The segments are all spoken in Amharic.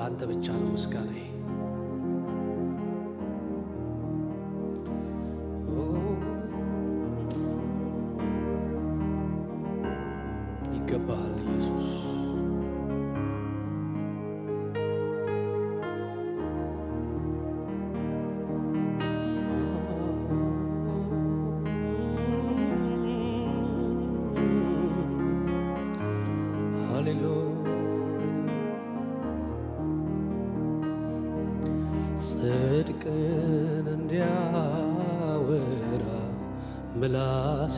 ለአንተ ብቻ ነው ምስጋናዬ። ይገባሃል ኢየሱስ። ጽድቅን እንዲያወራ ምላሴ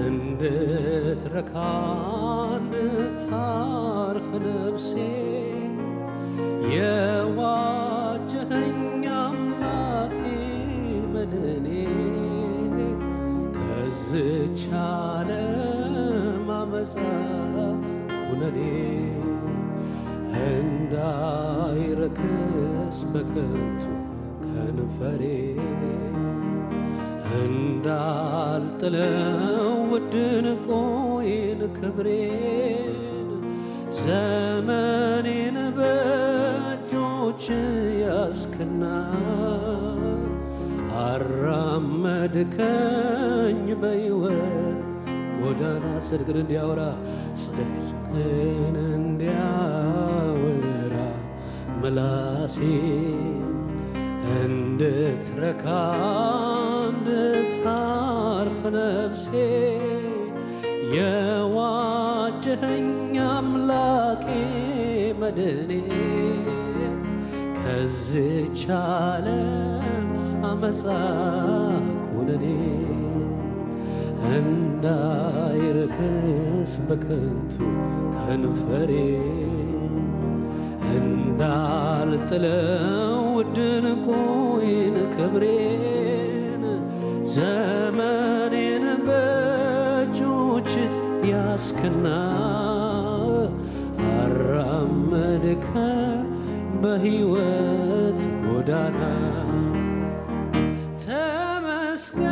እንድትረካ እንድታርፍ ነፍሴ የዋጀኸኝ አምላኬ መድኔ ከዝች ዓለም አመፃ ኩነኔ እንዳይረክስ በከንቱ ከንፈሬ እንዳልጥለው ውድ ዕንቁዬን ክብሬን ዘመኔን በእጆች ያስክና አራመድከኝ በሕይወት ጎዳና ጽድቅን እንዲያወራ ጽድቅን እንዲያወራ ምላሴ እንድትረካ እንድታርፍ ነፍሴ የዋጀኸኝ አምላኬ መድኔ ከዝች ዓለም አመፃ ኩነኔ እንዳይረክስ በከንቱ ከንፈሬ እንዳልጥለው ውድ ዕንቁዬን ክብሬን ዘመኔን በእጆች ያስክና አራመድከኝ በሕይወት ጎዳና ተመስገን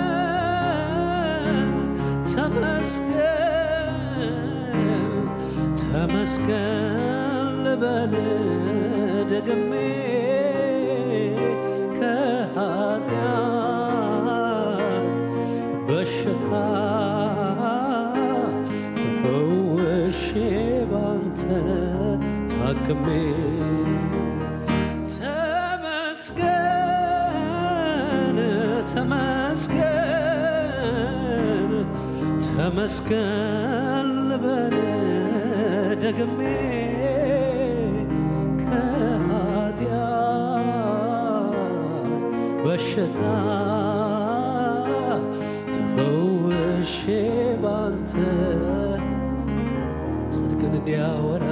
ተመስገን ልበል ደግሜ ከኃጢአት በሽታ ተፈውሼ ባንተ ታክሜ ተመስገን ልበል ደግሜ ከኃጢአት በሽታ ተፈውሼ ባንተ ጽድቅን እንዲያወራ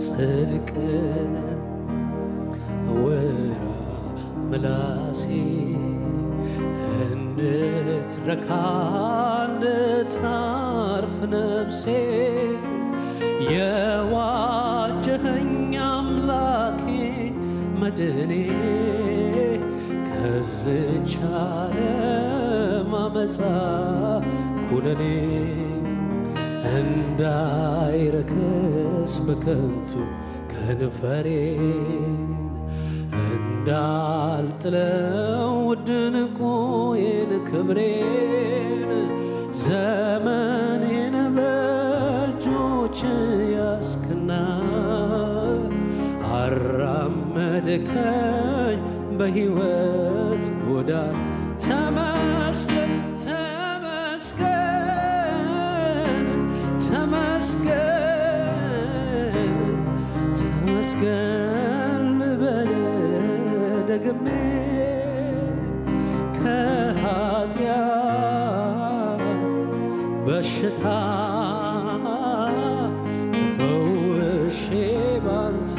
ጽድቅን አወራ ምላሴ እንድትረካ እንድታርፍ ነፍሴ የዋጀኸኝ አምላኬ መድኔ ከዝች ዓለም አመፃ ኩነኔ እንዳይረክስ በከንቱ ከንፈሬ እንዳልጥለው ውድ ዕንቁዬን ክብሬን ዘመኔን በእጆች ያስክና አራመድከኝ በሕይወት ጎዳና ተመስገን ተመስገን ተመስገን ተመስገን ልበል ደግሜ ከኃጢአት በሽታ ተፈውሼ ባንተ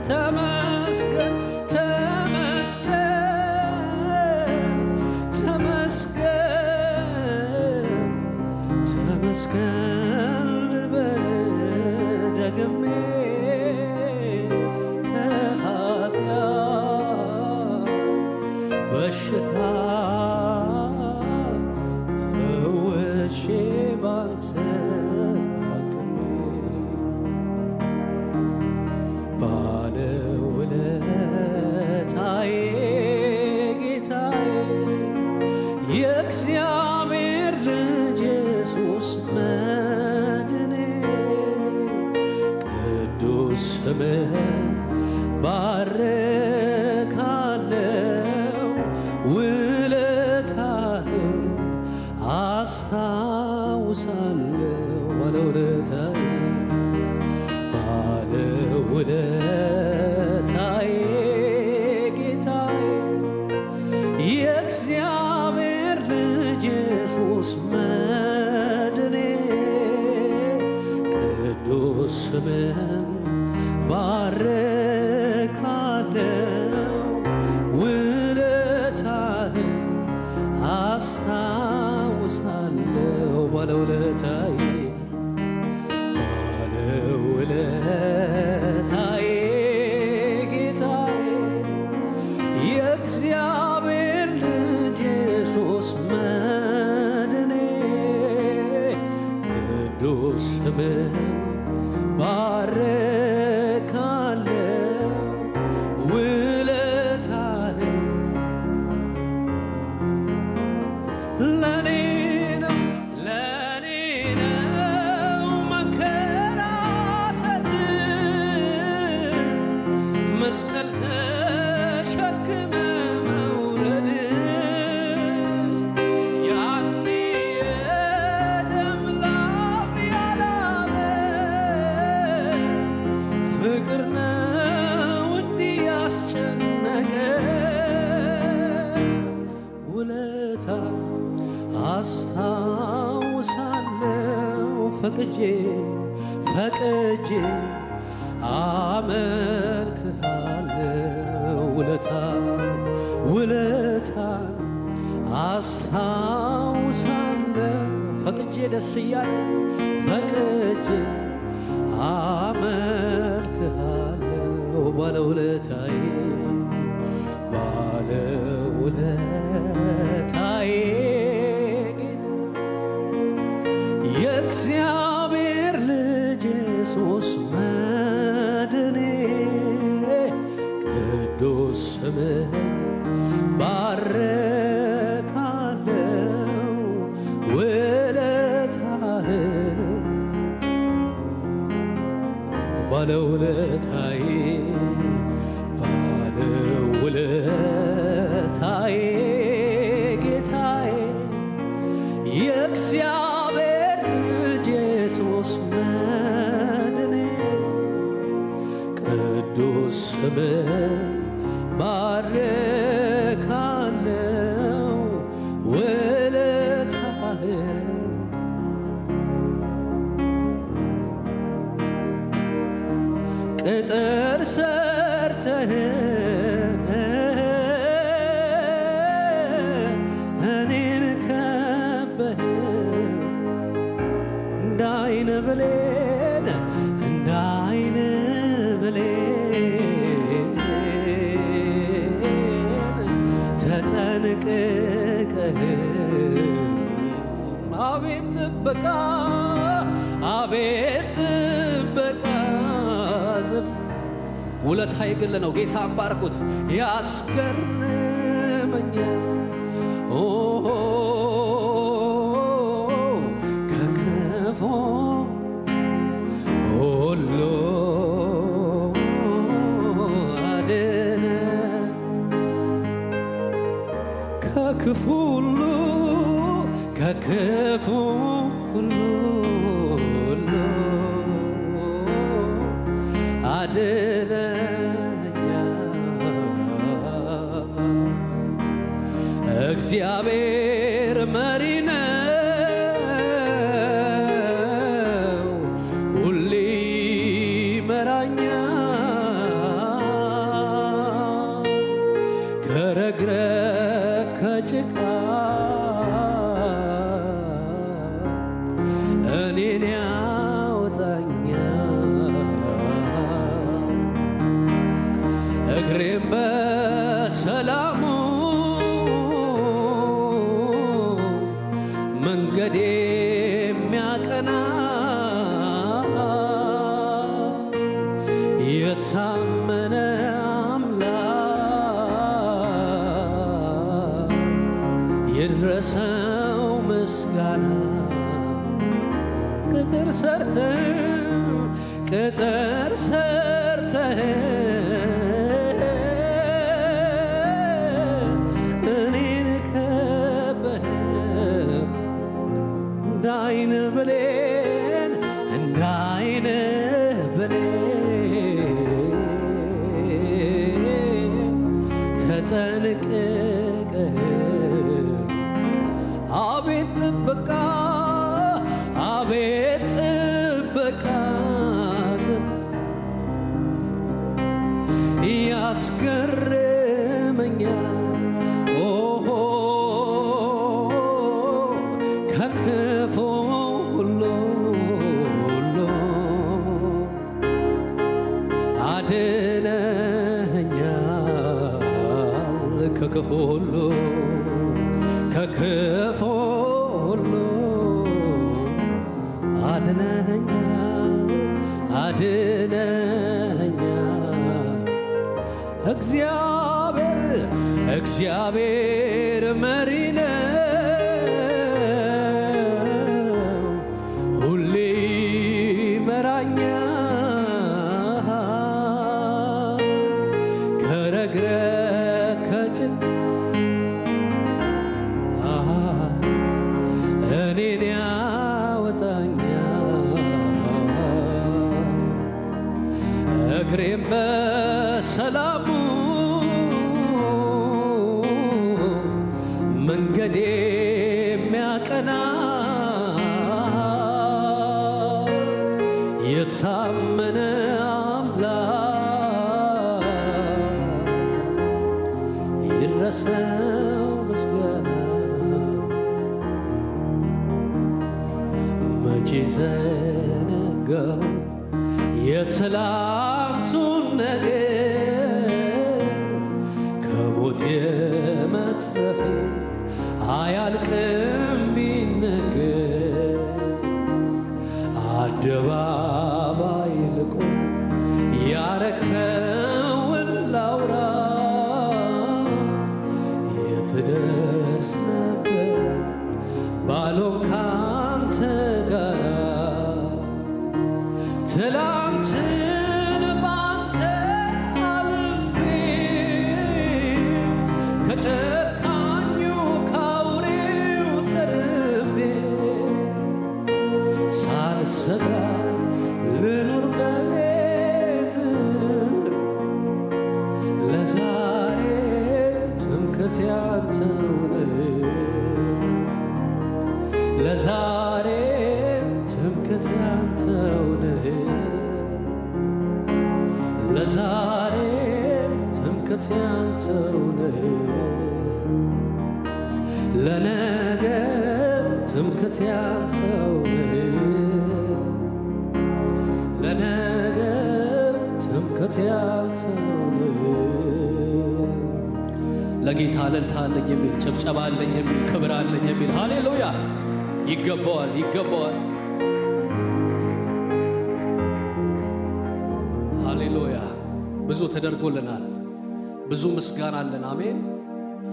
ተመስገን ተመስገን ተመስገን ተመስገን ልበል ደግሜ በሽታ ተፈውሼ ባንተ ታክሜ ኢየሱስ መድኔ ቅዱስ ስምህን ባርካለው ውለታህን አስታውሳለው ባለውለታዬ ባለውለታዬ ጌታዬ የእግዚአብሔር ልጅ ኢየሱስ መድኔ ቅዱስ ስምህን ባርካለው ውለታህን አስታውሳለው ባለውለታዬ ባለውለታዬ ጌታዬ የእግዚአብሔር ልጅ ኢየሱስ መድኔ ቅዱስ ስምህን ባርካለው ውለታህን ለኔ ነው መንከራተት መስቀል ተሸክመ መውረድ ያኔ የደም ላብ ያላበ ፍቅር ነው እንዲህ ያስጨነቀ ውለታ አስታውሳለው ፈቅጄ አመልክሃለው ውለታን አስታውሳለው ፈቅጄ ደስ እያለ ፈቅጄ አመልክሃለው ባለውለታዬ ባለውለታዬ የእግዚአብሔር ልጅ ኢየሱስ መድኔ ቅዱስ ስምህን ባርካለው ውለታህን ባለውለታዬ ባለውለታዬ ጌታዬ የእግዚአብሔር ልጅ ኢየሱስ መድኔ ቅዱስ ስምህን ባርካለው ውለታህን ቅጥር ሰርተህ እኔን ከበህ እንዳይን ብሌን ተጠንቅቀህ አቤት ጥበቃ ውለታ የግል ነው። ጌታ ባርኩት ያስገርመኛል ከክፉ ሁሉ አድነ ከክፉ ሁሉ አድነኛ እግዚአብሔር መሪ ነው ሁሌ ይመራኛል ከረግረግ ከጭቃ እኔን ያወጣኛል እግሬም በሰላሙ መንገድ የሚያቀና የታመነ አምላክ ይድረሰው ምስጋና ቅጥር ሰርተህ እኔን ከበህ እንዳይን ብሌን ተጠንቅቀህ አቤት ጥበቃ ያስገርመኛል ከክፉ ሁሉ አድነኸኛል ከክፉ ሁሉ አድነኸኛል እግዚአብሔር መሪ ነው ሁሌ ይመራኛል ከረግረግ ከጭንቅ እኔን ያወጣኛል እግሬም በሰላሙ መንገዴ የሚያቀና የታመነ አምላክ ይድረሰው ምስጋና መቼ ዘነጋሁት የትላንቱን ነገር ከሞት የመትረፌ አያልቅም ቢነገር አደባባይ ልቆ ያረከውን ላውራ የትደርስ ነበር ባልሆን ካንተ ጋራ ትላንትን ባንተ አልፌ ከጨካኙ ካውሬው ተርፌ ሳልሰጋ ልኑር በቤት ለዛሬ ትምክህቴ አንተው ነህ ለዛሬ ትምክህቴ አንተው ነህ ለዛሬ ትምክህቴ አንተው ነህ ለነገ ትምክህቴ አንተው ነህ ለነገ ትምክህቴ አንተው ነህ። ለጌታ እልልታ አለኝ የሚል ጭብጨባ አለኝ የሚል ክብር አለኝ የሚል ሃሌሉያ ይገባዋል ይገባዋል። ሃሌሉያ ብዙ ተደርጎልናል። ብዙ ምስጋና አለን። አሜን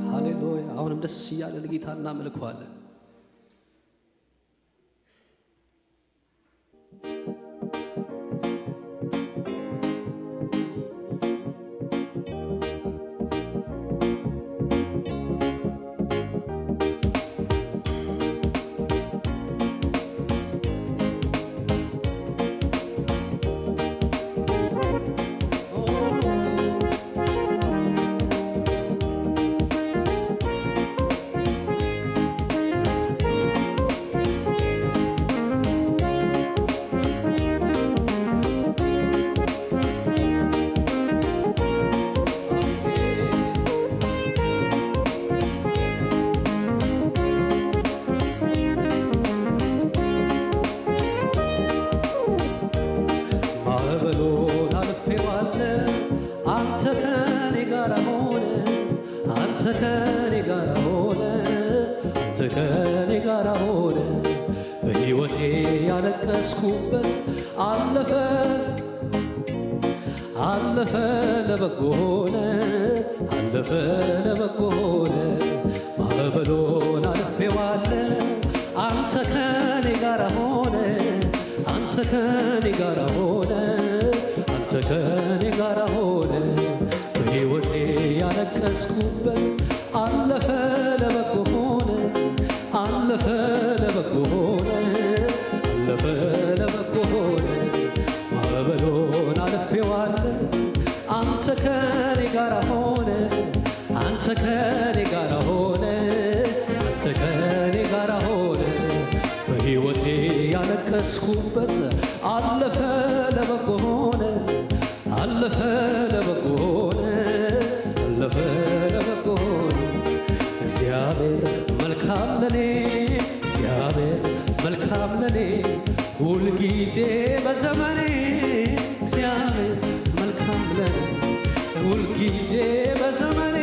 ሃሌሉያ። አሁንም ደስ እያለ ለጌታ እናመልከዋለን። ከኔ ጋር ሆነ በሕይወቴ ያለቀስኩበት አለፈ አለፈ ለበጎ ሆነ አለፈ ለበጎ ሆነ ማዕበሉን አልፌዋለሁ አንተ ከኔ ጋር ሆነ አንተ ከኔ ጋር ሆነ አንተ ከኔ ጋር ሆነ በሕይወቴ ያለቀስኩበት አለፈ ለበጎ ሆነ አለፈ ለበጎ ሆነ አለፈ ለበጎ ሆነ ማዕበሉን አልፌዋለሁ አንተ ከኔ ጋር ሆነ አንተ ከኔ ጋር ሆነ አንተ ከኔ ጋር ሆነ በሕይወቴ ያለቀስኩበት አለፈ ለበጎ ሆነ አለፈ ለበጎ ሆነ አለፈ ለበጎ ሆነ እግዚአብሔር መልካም ለኔ እግዚአብሔር መልካም ለኔ ሁልጊዜ በዘመኔ እግዚአብሔር መልካም ለኔ ሁልጊዜ በዘመኔ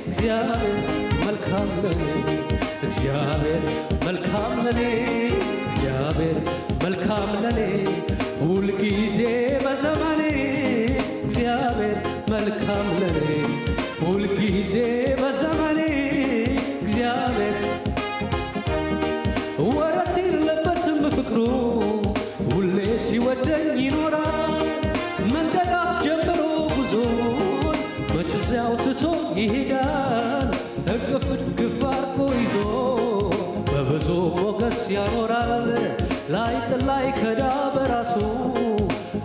እግዚአብሔር መልካም ለኔ እግዚአብሔር መልካም ለኔ እግዚአብሔር መልካም ለኔ ሁልጊዜ በዘመኔ እግዚአብሔር መልካም ለኔ ሁልጊዜ በዘመኔ እግዚአብሔር ወረት የለበትም ፍቅሩ ሁሌ ሲወደኝ ይኖራል መንገድ አስጀምሮ ጉዞ መች እዚያው ትቶ ይሄዳል እቅፍ ድግፍ አርጎ ይዞ በብዙ ሞገስ ያኖራል ላይ ጥላይ ከዳ በራሱ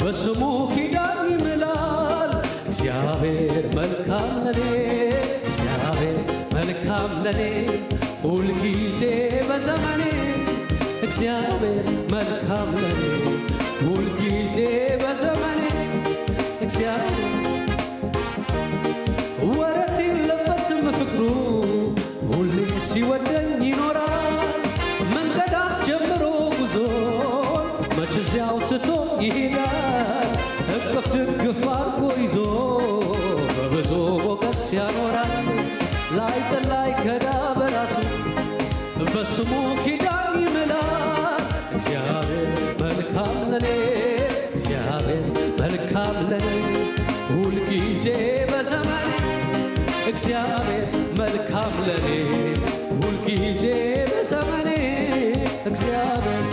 በስሙ ኪዳን ይምላል እግዚአብሔር መልካም ለኔ እግዚአብሔር መልካም ለኔ ሁልጊዜ በዘመኔ እግዚአብሔር መልካም ለኔ ሁልጊዜ በዘመኔ እግዚአብሔር ወረት የለበትም ፍቅሩ ሁሌ ሲወደኝ ይኖራል መንገድ አስጀምሮ ጉዞ መች እዚያው ትቶ ይሄዳል እቅፍ ድግፍ አርጎ ይዞ በብዙ ሞገስ ያኖራል ላይ ጥላይ ከዳ በራሱ በስሙ ኪዳን ይምላል እግዚአብሔር መልካም ለኔ እግዚአብሔር መልካም ለኔ ሁልጊዜ በዘመኔ እግዚአብሔር መልካም ለኔ ሁልጊዜ በዘመኔ እግዚአብሔር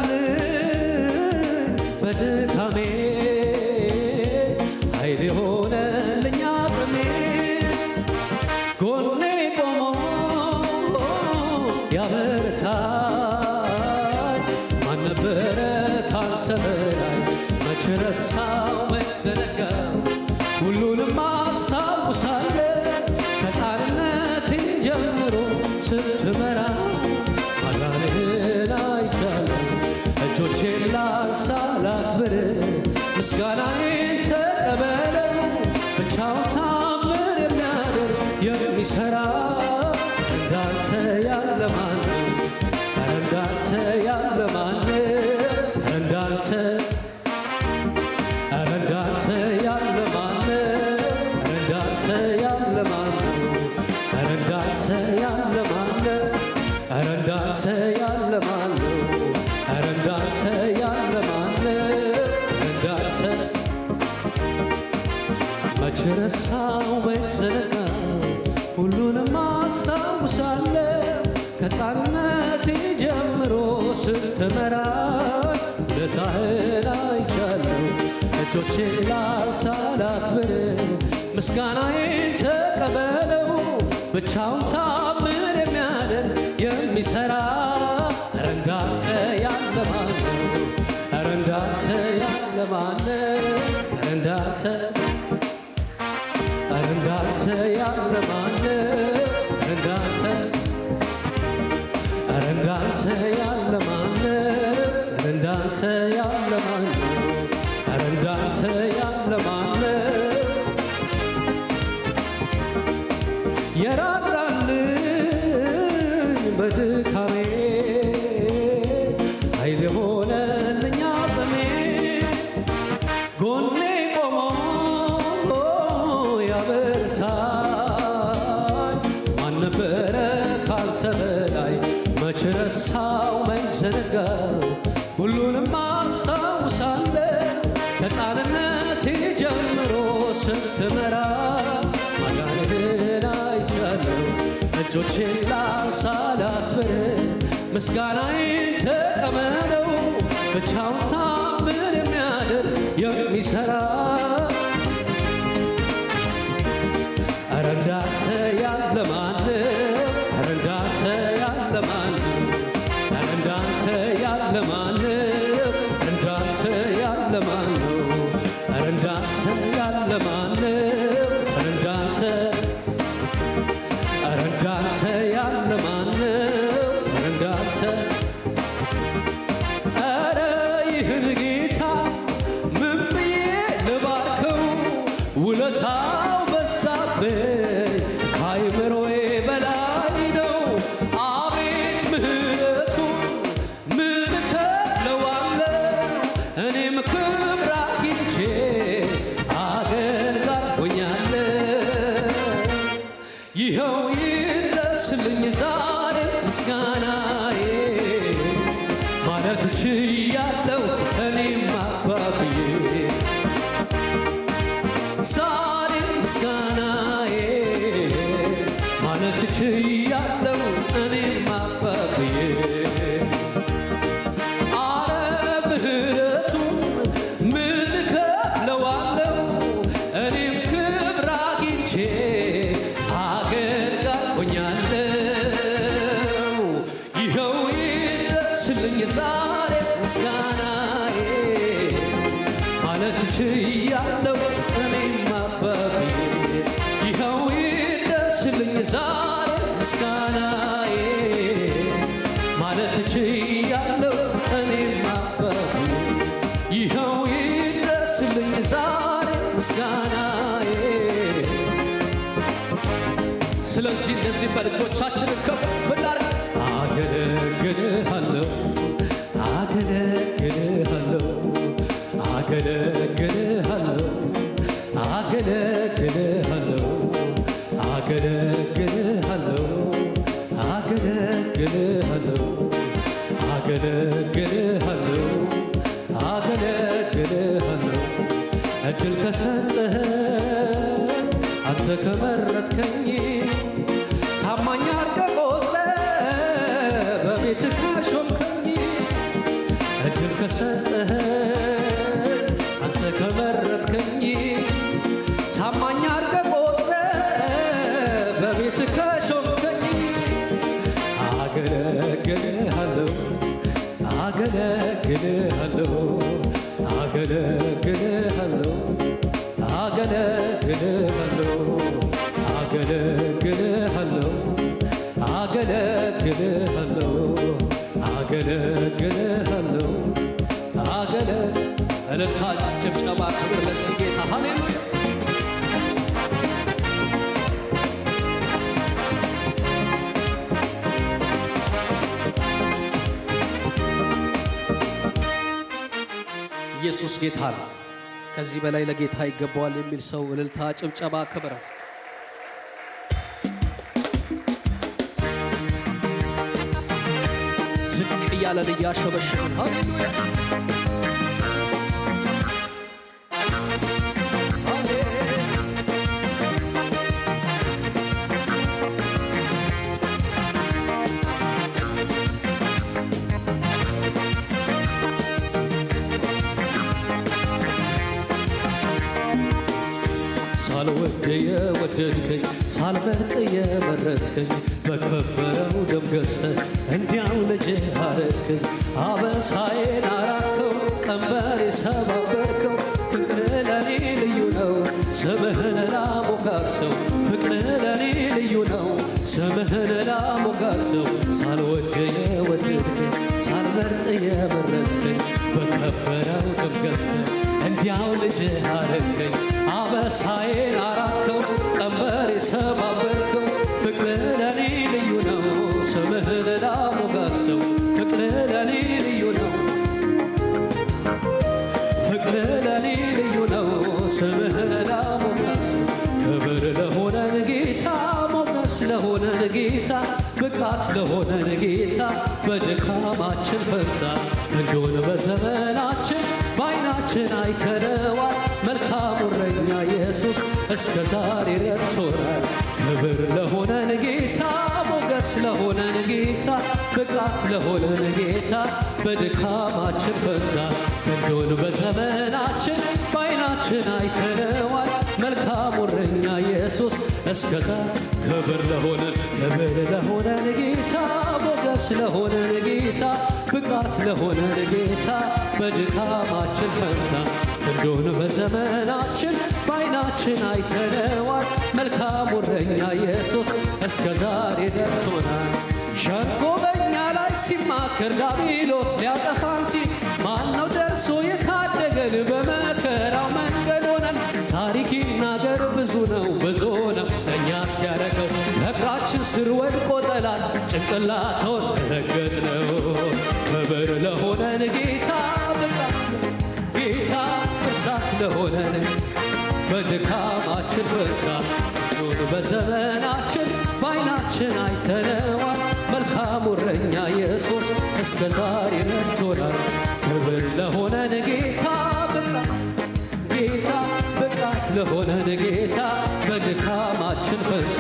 የራራልን በድካሜ ኃይል የሆነልኝ አቅሜ ጎኔ ቆሞ ያበረታኝ ማን ነበረ ካንተ በላይ መች ረሳው መች ዘነጋው ሁሉንም አስታውሳለሁ ከሕፃንነቴ ጀምሮ ስትመራ ማዳንህን አይቻለሁ እጆቼን ላንሳ ላክብር ምስጋናዬን ተቀበለው ብቻውን ታምር የሚያደርግ የሚሠራ እንዳንተ ያለ ማን እንዳንተ ያለ ማን እንዳንተ እንዳንተ ያለ ማን እንዳንተ ያለ ማን እንዳንተ ያለ ማን እንዳንተ ያለ ማን እንዳንተ ያለ ማን እንዳንተ መች ረሳው መች ዘነጋው ሁሉንም አስታውሳለሁ ከሕፃንነቴ ጀምሮ ስትመራኝ ውለታህን አይቻለሁ እጆቼን ላንሳ ላክብር ምስጋናዬን ተቀበለው ብቻውን ታምር የሚያደርግ የሚሠራ ኧረ እንዳንተ ያለ ማን ኧረ እንዳንተ ያለ ማን ኧረ እንዳንተ ኧረ እንዳንተ ያለ ማን ኧረ እንዳንተ ኧረ እንዳንተ ያለ ማን ኧረ እንዳንተ ያለ ማን ኧረ እንዳንተ ያለ ማን የራራልኝ በድካሜ ኃይል የሆነልኝ አቅሜ ጎኔ ቆሞ ያበረታኝ ማን ነበረ ካንተ በላይ መች ረሳው መች ዘነጋው ሁሉንም አስታውሳለሁ ከሕፃንነቴ ጀምሮ ስትመራ ማዳንህን አይቻለሁ እጆቼን ላንሳ ላክብር ምስጋናዬን ተቀበለው። ብቻውን ታምር የሚያደርግ የሚሠራ ኧረ እንዳንተ ያለ ማነው? ኧረ እንዳንተ ያለ ማነው? ኧረ እንዳንተ ያለ ማነው? ኧረ እንዳንተ ያለ ማነው? ኧረ እንዳንተ ያለ ማነው? ኧረ እንዳንተ ኧረ እንዳንተ ያለ ማነው? ኧረ እንዳንተ ኧረ ይህን ጌታ ምን ብዬ ልባርከው? ውለታው በዛብኝ ከአእምሮዬ በላይ ነው። አቤት ምሕረቱ ምን እከፍለዋለሁ? እኔም ክብር አግኝቼ አገልጋይ ሆኛለሁ። ይኸው ይድረስልኝ ዛሬ ምስጋናዬ ማለት ችያለሁ እኔም አባብዬ ዛሬ ምስጋናዬ ማለት ችያለሁ እኔም አባብዬ አረ ምሕረቱ ምን እከፍለዋለሁ? እኔም ክብር አግኝቼ አገልጋይ ሆኛለሁ። ይኸው ይድረስልኝ ዛሬ ምስጋናዬ ማለት ችያለሁ እኔም አባብዬ ይኸው ይድረስልኝ ዛሬ ምስጋናዬ ማለት ችያለሁ እኔም አባብዬ ይኸው ይድረስልኝ ዛሬ ምስጋናዬ። ስለዚህ እንደዚህ በልጆቻችንን ከፍ ብናርግ አገለግልሃለሁ አገለግልሃለሁ አገለግልሃለሁ አገለግልሃለሁ አገለግልሃለሁ አገለግልሃለሁ አገለግልሃለሁ አገለግልሃለሁ እድል ከሰጠኸኝ አንተ ከመረጥከኝ ታማኝ አድርገህ ቆጥረህ በቤትህ ካሾምከኝ እድል ከሰጠኸኝ አንተ ከመረጥከኝ ታማኝ አድርገህ ቆጥረህ በቤትህ ካሾምከኝ አገለግልሃለሁ አገለግልሃለሁ አገለግልሃለሁ አገለግልሃለሁ አገለግልሃለሁ አገለግልሃለሁ አገለግልሃለሁ እልልታ ጭብጨባ ክብር ለዚህ ጌታ ሃሌሉያ። ኢየሱስ ጌታ ነው። ከዚህ በላይ ለጌታ ይገባዋል የሚል ሰው እልልታ ጭብጨባ ክብር ዝቅ እያለን እያሸበሸብን ሃሌሉያ ሳልወድ የወደድከኝ ሳልመርጥ የመረጥከኝ በከበረው ደም ገዝተህ እንዲያው ልጅህ አረግከኝ። አበሳዬን አራቅከው ቀንበር የሰባበርከው ፍቅር ለኔ ልዩ ነው ስምህን ላሞጋግሰው ፍቅር ለኔ ልዩ ነው ስምህን ላሞጋግሰው። ሳልወድ የወደድከኝ ሳልመርጥ የመረጥከኝ በከበረው ደም ገዝተህ እንዲያው ልጅህ አረግከኝ። አበሳዬን አራቅከው ቀንበር የሰባበርከው ፍቅር ለኔ ልዩ ነው ስምህን ላሞጋግሰው ፍቅር ለኔ ልዩ ነው ፍቅር ለኔ ልዩ ነው ስምህን ላሞጋግሰው። ክብር ለሆነን ጌታ ሞገስ ለሆነን ጌታ ብቃት ለሆነን ጌታ በድካማችን ፈንታ እንዲሆን በዘመናችን በዓይናችን አይተነዋል መልካሙ እረኛ ኢየሱስ እስከ ዛሬ ረድቶናል። ክብር ለሆነን ጌታ፣ ሞገስ ለሆነን ጌታ፣ ብቃት ለሆነን ጌታ በድካማችን ፈንታ ክንዱን በዘመናችን በዓይናችን አይተነዋል። መልካሙ እረኛ ኢየሱስ እስከዛ ክብር ለሆነን ጌታ፣ ሞገስ ለሆነን ጌታ፣ ብቃት ለሆነን ጌታ በድካማችን ፈንታ ክንዱን በዘመናችን በዓይናችን አይተነዋል። መልካሙ እረኛ ኢየሱስ እስከ ዛሬ ረድቶናል። ሸንጎ በእኛ ላይ ሲማከር ዲያብሎስ ሊያጠፋን ሲል ማነው ደርሶ የታደገን? በመከራው መንገድ ሆነን ታሪክ ይናገር ብዙ ነው ለእኛስ ያደረገው። እግራችን ስር ወድቆ ጠላት ጭንቅላቱን ረገጥነው። ክብር ለሆነን ጌታ፣ ብርታት ለሆነን በድካማችን ፈንታ ኑር በዘመናችን በዓይናችን አይተነዋል። መልካሙ እረኛ ኢየሱስ እስከ ዛሬ ረድቶናል። ክብር ለሆነን ጌታ፣ ብቃት ለሆነን ጌታ በድካማችን ፈንታ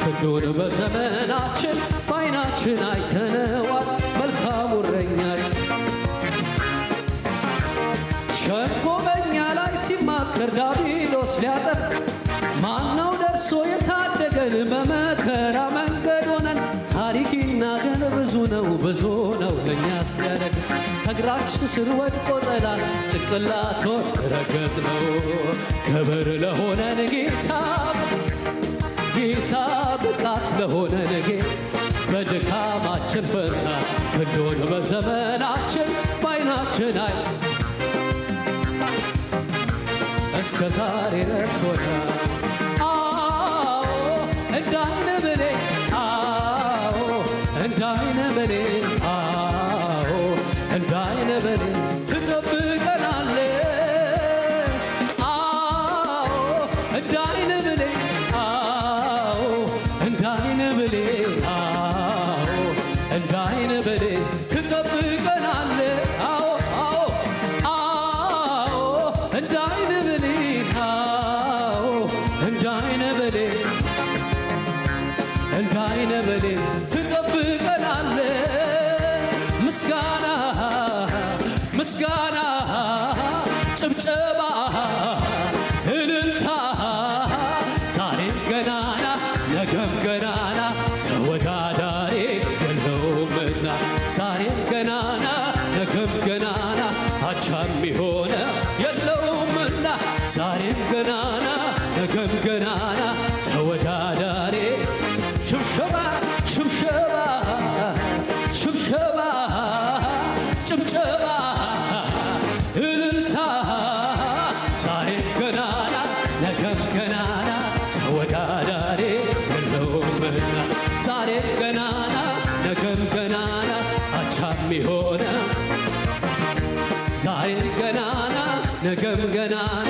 ክንዱን በዘመናችን በዓይናችን አይተነዋል። መልካሙ እረኛ ሸንጎ በእኛ ላይ ሲማከር ዲያብሎስ ሊያጠፋ ማነው ደርሶ የታደገን? በመከራ መንገድ ሆነን ታሪክ ይናገር ብዙ ነው ለእኛስ ያደረገ። ከእግራችን ስር ወድቆ ጠላት ጭንቅላቱን ረገጥነው። ክብር ለሆነን ጌታ፣ ብቃት ለሆነን ጌታ በድካማችን ፈንታ ክንዱን በዘመናችን በዓይናችን እስከ ዛሬ ረድቶናል። እንዳይነ ብሌን እንዳይነ ብሌን እንዳይነ ብሌን ትጠብቀናለ። እንዳይነ ብሌን እንዳይነ ብሌን እንዳይነ ብሌን ትጠብቀናለ። እንዳይነ ብሌን እንዳይነ ብሌን ትጠብቀናለ። ምስጋና ጭብጨባ እልልታ ዛሬም ገናና ነገም ገናና ተወዳዳሪ የለውምና። ዛሬም ገናና ነገም ገናና አቻም የሆነ የለውምና። ዛሬም ገናና ነገም ገናና ተወዳዳሪ ሽብሸባ ጭብጨባ እልልታ ዛሬም ገናና ነገም ገናና ተወዳዳሪ የለውምና። ዛሬም ገናና ነገም ገናና አቻም የሆነ ዛሬም ገናና ነገም ገናና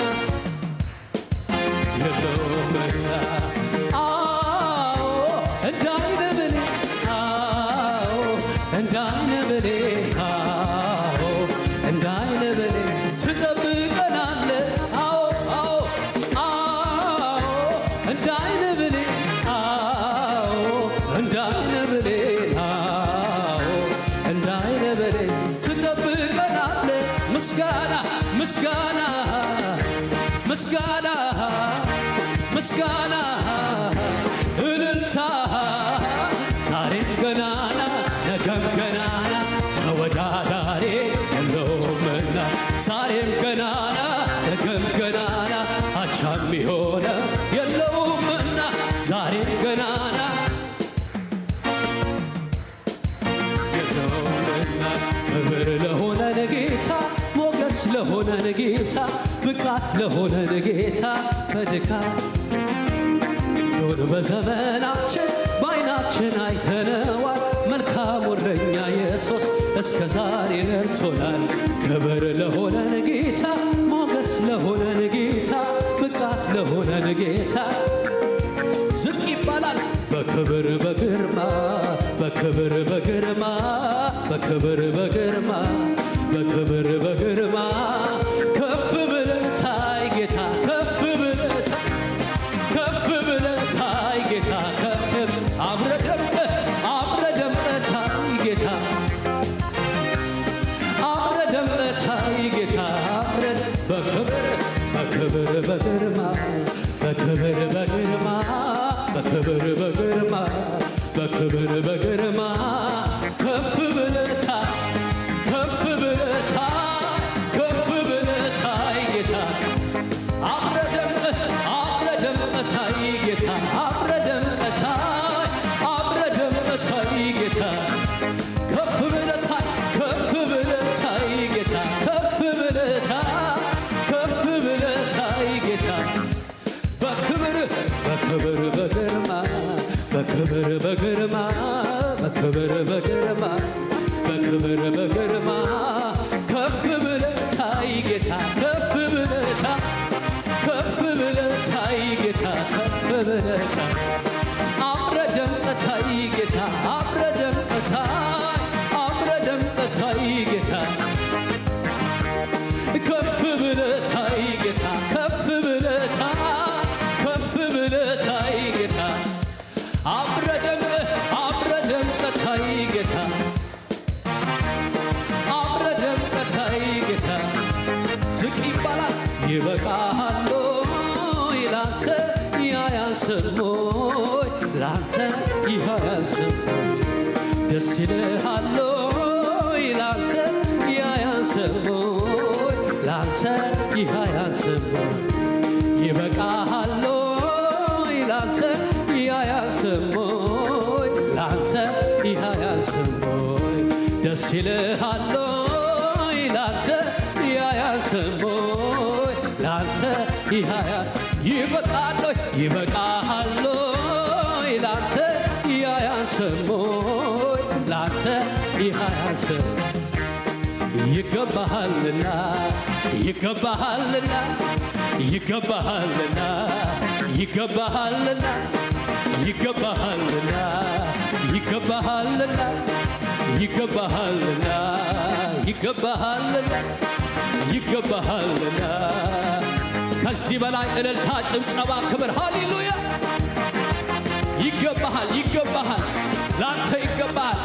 የለውምና። እንዳይነ ብሌን እንዳይነ ብሌን እንዳይነ ብሌን ትጠብቀናለ። እንዳይነ ብሌን እንዳይነ ብሌን እንዳይነ ብሌን ትጠብቀናለ። ምስጋና እልልታ ዛሬም ገናና ነገም ገናና ተወዳዳሪ የለውምና። ዛሬም ገናና ነገም ገናና አቻም የሆነ የለውምና። ዛሬም ገናና የለውምና። ክብር ለሆነን ጌታ፣ ሞገስ ለሆነን ጌታ፣ ብቃት ለሆነን ጌታ በድካም ክንዱን በዘመናችን በዓይናችን አይተነዋል። መልካሙ እረኛ ኢየሱስ እስከ ዛሬ ረድቶናል። ክብር ለሆነን ጌታ፣ ሞገስ ለሆነን ጌታ፣ ብቃት ለሆነን ጌታ ዝቅ ይባላል በክብር በግርማ በክብር በግርማ በክብር በግርማ በክብር በግርማ ከፍ ብለህ ታይ ጌታ በግርማ በክብር በግርማ ከፍ ብለህ ታይ ጌታ ከፍ ብለህ ታይ ከፍ ብለህ ታይ ጌታ ከፍ ብለህ ታይ አምረህ ደምቀህ ታይ ጌታ አምረህ ደምቀህ ታይ አምረህ ደምቀህ ታይ ጌታ ከፍ ብለህ ታይ ጌታ ከፍ ብለህ ታይ ከፍ ብለህ ታይ ጌታ አምረህ ደምቀህ ታይ ጌታ አምረህ ደምቀህ ታይ ጌታ ዝቅ ይባላል ይበቃሃል ሆይ ላንተ ያያንስም ሆይ ላንተ ያያንስም ደስ ይልሃል ሆይ ላንተ ያያንስም ሆይ ላንተ ያያንስም ይበቃሃል ሆይ ላንተ ያያንስም ሆይ ላንተ ያያንስም ሆይ ደስ ይልሃል ሆይ ላንተ ያያንስም ሆይ ላንተ ይበቃሃል ሆይ ላንተ ያያንስም ሆይ ላንተ ያያንስም ይገባሃልና ይገባሃልና ይገባሃልና ይገባሃልና ይገባሃልና ይገባሃልና ይገባሃልና ይገባሃልና ይገባሃልና ከዚህ በላይ እልልታ ጭብጨባ ክብር ሃሌሉያ ይገባሃል ይገባሃል ላንተ ይገባሃል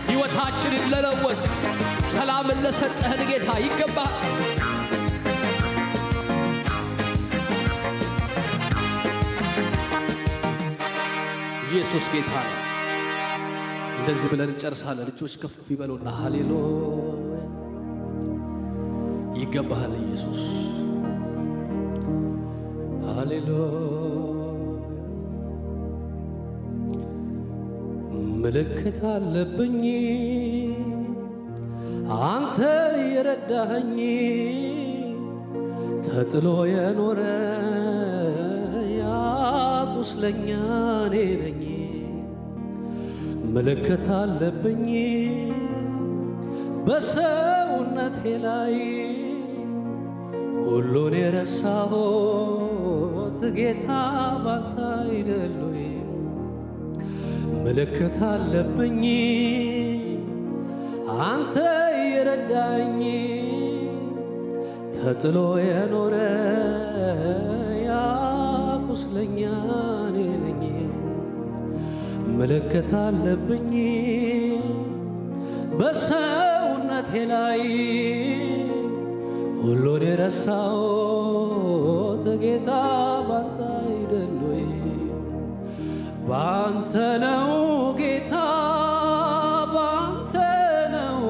ሕይወታችንን ለለወጥ ሰላምን ለሰጠህን ጌታ ይገባሃል ኢየሱስ ጌታ ነው እንደዚህ ብለን እንጨርሳለን እጆች ከፍ ይበሉና ሃሌሉያ ይገባሃል ኢየሱስ ሃሌሉያ ምልክት አለብኝ አንተ የረዳኸኝ ተጥሎ የኖረ ያ ቁስለኛ እኔ ነኝ ምልክት አለብኝ በሰውነቴ ላይ ሁሉን የረሳሁት ጌታ ባንተ አይደል ወይ ምልክት አለብኝ አንተ የረዳኝ ተጥሎ የኖረ ያ ቁስለኛ እኔ ነኝ ምልክት አለብኝ በሰውነቴ ላይ ሁሉን የረሳሁት ጌታ ባንተ አይደል ወይ ባንተ ነው ጌታ ባንተ ነው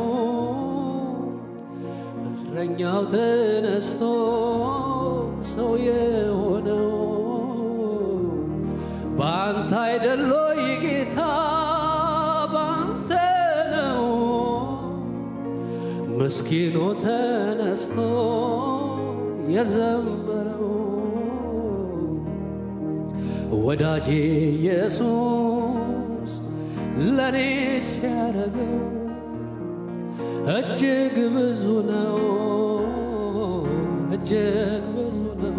እስረኛው ተነስቶ ሰው የሆነው ባንተ አይደል ወይ ጌታ ባንተ ነው ምስኪኑ ተነስቶ የዘመረው ወዳጄ ኢየሱስ ለኔ ሲያረገው እጅግ ብዙ ነው እጅግ ብዙ ነው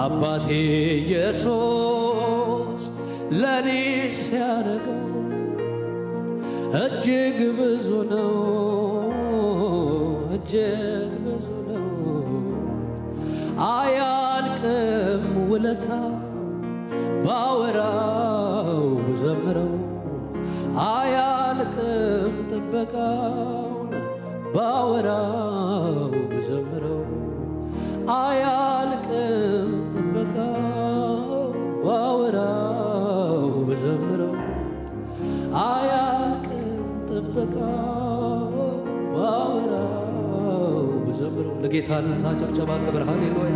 አባቴ ኢየሱስ ለኔ ሲያረገው እጅግ ብዙ ነው እጅግ ብዙ ነው አያልቅም ውለታ ባወራው ብዘምረው አያልቅም ጥበቃውን ባወራው ብዘምረው አያልቅም ጥበቃው ባወራው ብዘምረው አያልቅም ጥበቃው ባወራው ብዘምረው ለጌታ ልታ ጨብጨባ ክብር ሃሌሉያ